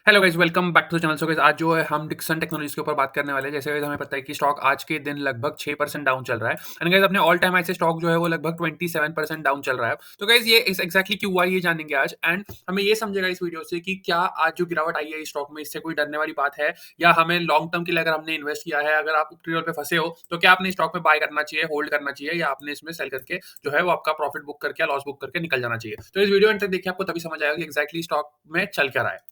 Hello guys, welcome back to the channel. So guys, आज जो है हम डिक्सन टेक्नोलॉजीज के ऊपर बात करने वाले हैं। जैसे गाइस हमें पता है कि स्टॉक आज के दिन लगभग 6% डाउन चल रहा है एंड गाइस अपने ऑल टाइम हाई से स्टॉक जो है वो लगभग 27% डाउन चल रहा है। तो गाइस ये एग्जैक्टली क्यों हुआ ये जानेंगे आज एंड हमें ये समझेगा इस वीडियो से कि क्या आज जो गिरावट आई है इस स्टॉक में इससे कोई डरने वाली बात है या हमें लॉन्ग टर्म के लिए अगर हमने इन्वेस्ट किया है, अगर आप ऊपरी लेवल पे फंसे हो तो क्या आपने स्टॉक में बाय करना चाहिए, होल्ड करना चाहिए या आपने इसमें सेल करके जो है वो आपका प्रॉफिट बुक करके या लॉस बुक करके निकल जाना चाहिए। तो इस वीडियो एंड तक देखिए, आपको तभी समझ आएगा कि एग्जैक्टली स्टॉक में चल क्या रहा है।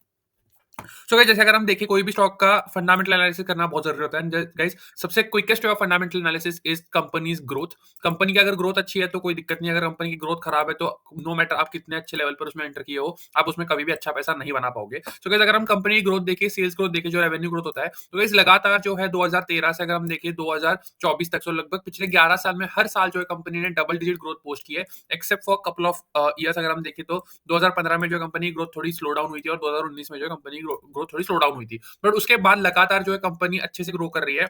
सो गाइस, जैसे अगर हम देखें कोई भी स्टॉक का फंडामेंटल एनालिसिस करना बहुत जरूरी होता है। गाइस सबसे quickest way of fundamental analysis is companies growth. Company की अगर ग्रोथ अच्छी है तो कोई दिक्कत नहीं, अगर कंपनी की ग्रोथ खराब है तो नो मैटर आप कितने अच्छे लेवल पर उसमें एंटर किए हो, आप उसमें कभी भी अच्छा पैसा नहीं बना पाओगे। सो गाइस अगर हम कंपनी की ग्रोथ देखें, सेल्स ग्रोथ देखें, जो रेवेन्यू ग्रोथ होता है, तो गाइस लगातार जो है 2013 से अगर हम देखें 2024 तक, तो लगभग पिछले 11 साल में हर साल जो है कंपनी ने डबल डिजिट ग्रोथ पोस्ट की है, except for couple of years. अगर हम देखें तो 2015 में जो कंपनी ग्रोथ थोड़ी स्लो डाउन हुई थी और 2019 में जो कंपनी ग्रोथ थोड़ी स्लो डाउन हुई थी, बट उसके बाद लगातार जो है कंपनी अच्छे से ग्रो कर रही है।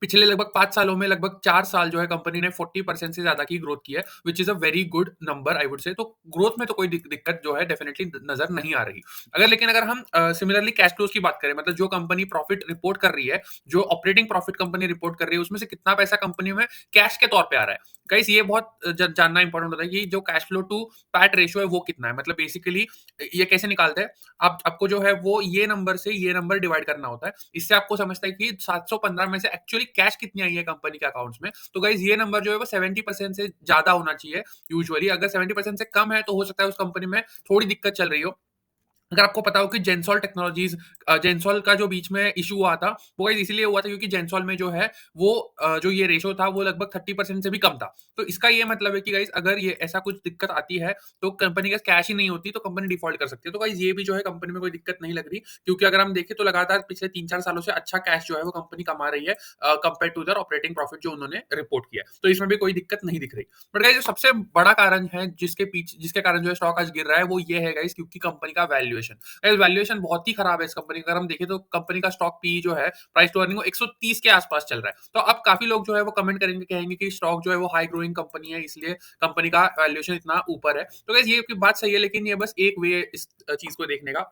पिछले लगभग 5 सालों में लगभग 4 साल जो है कंपनी ने 40% से ज़्यादा की ग्रोथ की है, which is a very good number I would say. तो ग्रोथ में तो कोई दिक्कत जो है डेफिनिटली नज़र नहीं आ रही। अगर हम सिमिलरली कैश फ्लोज़ की बात करें, मतलब जो कंपनी प्रॉफिट रिपोर्ट कर रही है, जो ऑपरेटिंग प्रॉफिट कंपनी रिपोर्ट कर रही है, उसमें से कितना पैसा कंपनी में कैश के तौर पे आ रहा है। गाइस ये बहुत जानना इंपॉर्टेंट होता है कि जो cash flow to PAT ratio है वो कितना है। मतलब बेसिकली ये कैसे निकालते हैं, आप आपको जो है वो ये नंबर से ये नंबर डिवाइड करना होता है। इससे आपको समझता है कि 715 में से एक्चुअली कैश कितनी आई है कंपनी के अकाउंट्स में। तो गाइस ये नंबर जो है वो 70% से ज्यादा होना चाहिए यूजुअली। अगर 70% से कम है तो हो सकता है उस कंपनी में थोड़ी दिक्कत चल रही हो। अगर आपको पता हो कि जेंसॉल टेक्नोलॉजीज, जेंसॉल का जो बीच में इशू हुआ था, वो गाइस इसीलिए हुआ था क्योंकि जेंसॉल में जो है वो जो ये रेशो था वो लगभग 30% से भी कम था। तो इसका ये मतलब है कि गाइस अगर ये ऐसा कुछ दिक्कत आती है तो कंपनी के पास कैश ही नहीं होती तो कंपनी डिफॉल्ट कर सकती है। तो गाइस ये भी जो है कंपनी में कोई दिक्कत नहीं लग रही, क्योंकि अगर हम देखें तो लगातार पिछले 3-4 सालों से अच्छा कैश जो है वो कंपनी कमा रही है compare to their operating profit जो उन्होंने रिपोर्ट किया है। तो इसमें भी कोई दिक्कत नहीं दिख रही। बट गाइस जो सबसे बड़ा कारण है जिसके कारण जो है स्टॉक आज गिर रहा है वो ये है गाइस, क्योंकि कंपनी का वैल्यूएशन। वैल्यूएशन बहुत ही खराब है इस कंपनी का। अगर हम देखें तो कंपनी का स्टॉक पी जो है, प्राइस टू अर्निंग, वो 130 के आसपास चल रहा है। तो अब काफी लोग जो है वो कमेंट करेंगे, कहेंगे कि स्टॉक जो है वो हाई ग्रोइंग कंपनी है इसलिए कंपनी का वैल्यूएशन इतना ऊपर है। तो गाइस ये बात सही है, लेकिन ये बस एक वे इस चीज को देखने का।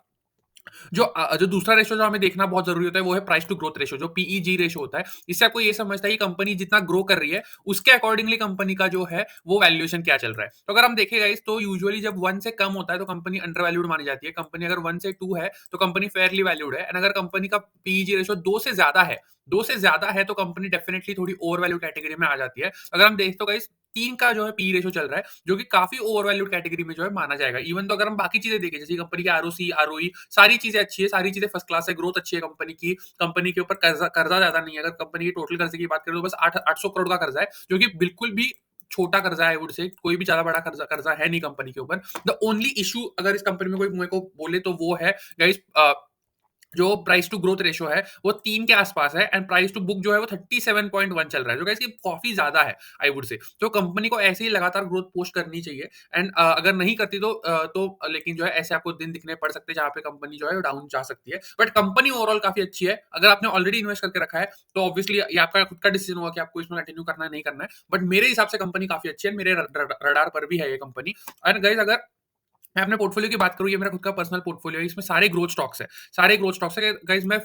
जो दूसरा रेशियो जो हमें देखना बहुत जरूरी होता है वो है प्राइस टू ग्रोथ रेशियो, जो पीईजी रेशियो होता है। इससे आपको ये समझता है कि कंपनी जितना ग्रो कर रही है उसके अकॉर्डिंगली कंपनी का जो है वो वैल्यूएशन क्या चल रहा है। तो अगर हम देखें गाइस तो यूजुअली जब 1 से कम होता है तो कंपनी अंडर वैल्यूड मानी जाती है। कंपनी अगर 1 से 2 है तो कंपनी फेयरली वैल्यूड है, एंड अगर कंपनी का पीईजी रेशियो 2 से ज्यादा है तो कंपनी डेफिनेटली थोड़ी ओवर वैल्यू कैटेगरी में आ जाती है। अगर हम देख तो गाइस 3 का जो है पी रेशियो चल रहा है, जो कि काफी ओवर वैल्यूड कैटेगरी में जो है माना जाएगा। इवन तो अगर हम बाकी चीजें देखें, जैसे कंपनी की आरओसी, आरओई, सारी चीजें अच्छी है, सारी चीजें फर्स्ट क्लास है, ग्रोथ अच्छी है कंपनी की, कंपनी के ऊपर कर्जा कर्जा ज्यादा नहीं है। अगर कंपनी की टोटल कर्जे की बात करें तो बस 800 करोड़ का कर्जा है, जो कि बिल्कुल भी छोटा कर्जा है। वुड से कोई भी ज्यादा बड़ा कर्जा कर्जा है नहीं कंपनी के ऊपर। द ओनली इशू अगर इस कंपनी में कोई मेरे को बोले तो वो है गाइस, जो प्राइस टू ग्रोथ रेशियो है वो 3 के आसपास है, एंड प्राइस टू बुक जो है वो 37.1 चल रहा है, जो गाइस कि काफी ज्यादा है आई वुड से। तो कंपनी को ऐसे ही लगातार ग्रोथ पोस्ट करनी चाहिए, एंड अगर नहीं करती लेकिन जो है ऐसे आपको दिन दिखने पड़ सकते हैं जहां पे कंपनी जो है डाउन जा सकती है। बट कंपनी ओवरऑल काफी अच्छी है। अगर आपने ऑलरेडी इन्वेस्ट करके रखा है तो ऑब्वियसली ये आपका खुद का डिसीजन होगा कि आपको इसमें कंटिन्यू करना है नहीं करना है। बट मेरे हिसाब से कंपनी काफी अच्छी है, मेरे रडार पर भी है ये कंपनी। एंड गाइस अगर मैं अपने पोर्टफोलियो की बात करूँ, ये मेरा खुद का पर्सनल पोर्टफोलियो है, इसमें सारे ग्रोथ स्टॉक्स हैं। सारे ग्रोथ स्टॉक्स हैं गाइस। मैं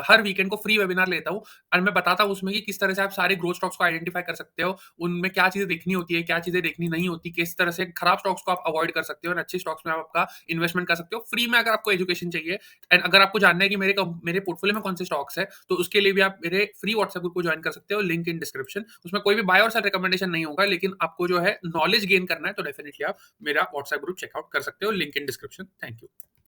हर वीकेंड को फ्री वेबिनार लेता हूँ और मैं बताता हूँ उसमें कि किस तरह से आप सारे ग्रोथ स्टॉक्स को आइडेंटिफाई कर सकते हो, उनमें क्या चीजें देखनी होती है, क्या चीजें देखनी नहीं होती, किस तरह से खराब स्टॉक्स को आप अवॉइड कर सकते हो और अच्छे स्टॉक्स में आप आपका इन्वेस्टमेंट कर सकते हो फ्री में, अगर आपको एजुकेशन चाहिए। एंड अगर आपको जानना है कि मेरे पोर्टफोलियो में कौन से स्टॉक्स है, तो उसके लिए भी आप मेरे फ्री व्हाट्सएप ग्रुप को ज्वाइन कर सकते हो, लिंक इन डिस्क्रिप्शन। उसमें कोई भी बाय और सेल रिकमेंडेशन नहीं होगा, लेकिन आपको जो है नॉलेज गेन करना है तो डेफिनेटली आप मेरा व्हाट्सएप ग्रुप चेकआउट कर सकते हो, link in description. Thank you.